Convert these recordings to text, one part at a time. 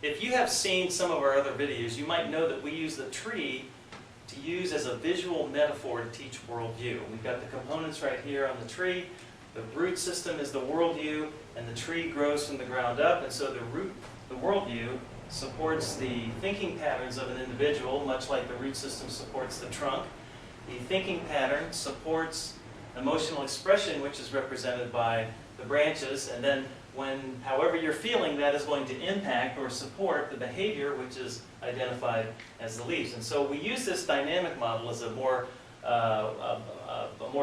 If you have seen some of our other videos, you might know that we use the tree to use as a visual metaphor to teach worldview. We've got the components right here on the tree. The root system is the worldview, and the tree grows from the ground up. And so the worldview supports the thinking patterns of an individual, much like the root system supports the trunk. The thinking pattern supports emotional expression, which is represented by the branches, and then however you're feeling, that is going to impact or support the behavior, which is identified as the leaves. And so we use this dynamic model as a more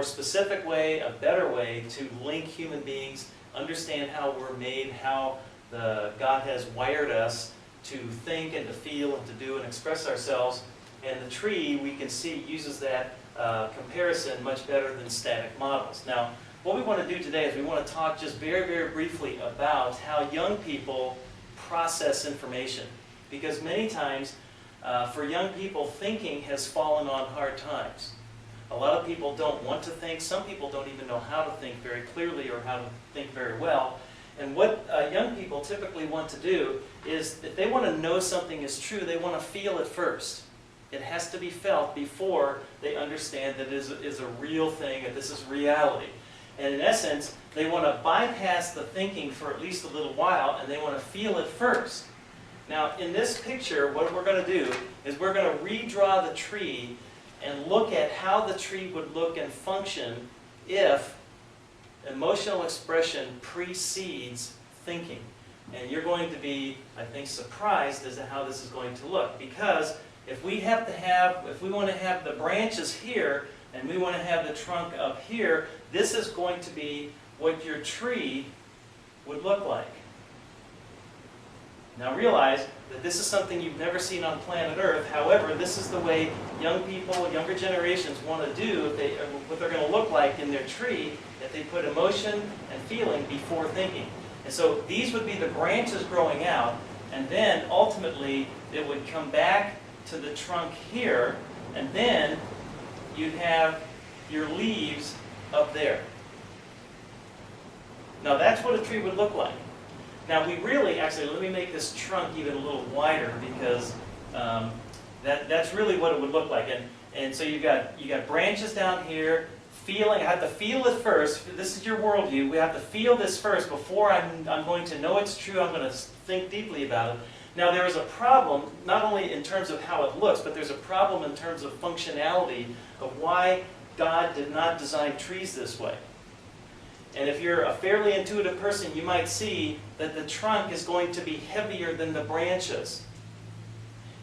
specific way, a better way to link human beings, understand how we're made, how God has wired us to think and to feel and to do and express ourselves. And the tree, we can see, uses that comparison much better than static models. Now, what we want to do today is we want to talk just very, very briefly about how young people process information. Because many times, for young people, thinking has fallen on hard times. A lot of people don't want to think. Some people don't even know how to think very clearly or how to think very well. And what young people typically want to do is, if they want to know something is true, they want to feel it first. It has to be felt before they understand that it is a real thing, and this is reality. And in essence, they want to bypass the thinking for at least a little while, and they want to feel it first. Now, in this picture, what we're going to do is we're going to redraw the tree and look at how the tree would look and function if emotional expression precedes thinking. And you're going to be, I think, surprised as to how this is going to look. Because if we want to have the branches here, and we want to have the trunk up here, this is going to be what your tree would look like. Now realize that this is something you've never seen on planet Earth. However, this is the way young people, younger generations want to do what they're going to look like in their tree if they put emotion and feeling before thinking. And so these would be the branches growing out, and then ultimately it would come back to the trunk here, and then you'd have your leaves up there. Now that's what a tree would look like. Now we really, actually, let me make this trunk even a little wider, because that's really what it would look like. And so you got branches down here, feeling. I have to feel it first. This is your worldview. We have to feel this first before I'm going to know it's true. I'm going to think deeply about it. Now there is a problem, not only in terms of how it looks, but there's a problem in terms of functionality of why God did not design trees this way. And if you're a fairly intuitive person, you might see that the trunk is going to be heavier than the branches.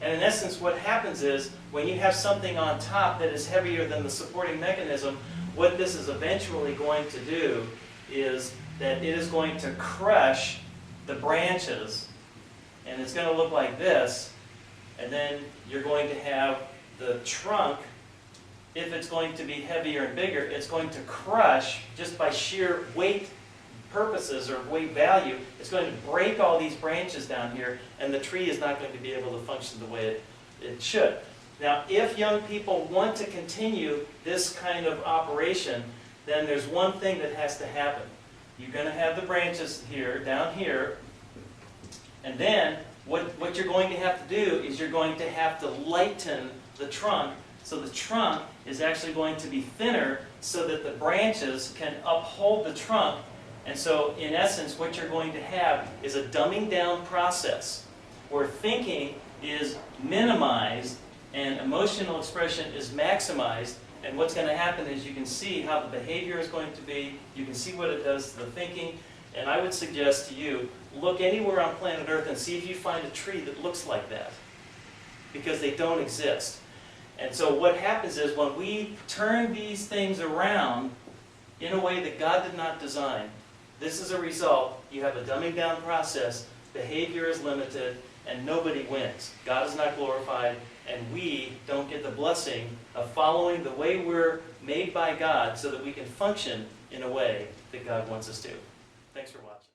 And in essence, what happens is, when you have something on top that is heavier than the supporting mechanism, what this is eventually going to do is that it is going to crush the branches, and it's going to look like this, and then you're going to have the trunk. If it's going to be heavier and bigger, it's going to crush, just by sheer weight purposes or weight value, it's going to break all these branches down here, and the tree is not going to be able to function the way it should. Now, if young people want to continue this kind of operation, then there's one thing that has to happen. You're going to have the branches here, down here, and then what you're going to have to do is you're going to have to lighten the trunk. So the trunk is actually going to be thinner so that the branches can uphold the trunk. And so, in essence, what you're going to have is a dumbing down process where thinking is minimized and emotional expression is maximized. And what's going to happen is you can see how the behavior is going to be. You can see what it does to the thinking. And I would suggest to you, look anywhere on planet Earth and see if you find a tree that looks like that. Because they don't exist. And so what happens is, when we turn these things around in a way that God did not design, this is a result. You have a dumbing down process, behavior is limited, and nobody wins. God is not glorified, and we don't get the blessing of following the way we're made by God so that we can function in a way that God wants us to. Thanks for watching.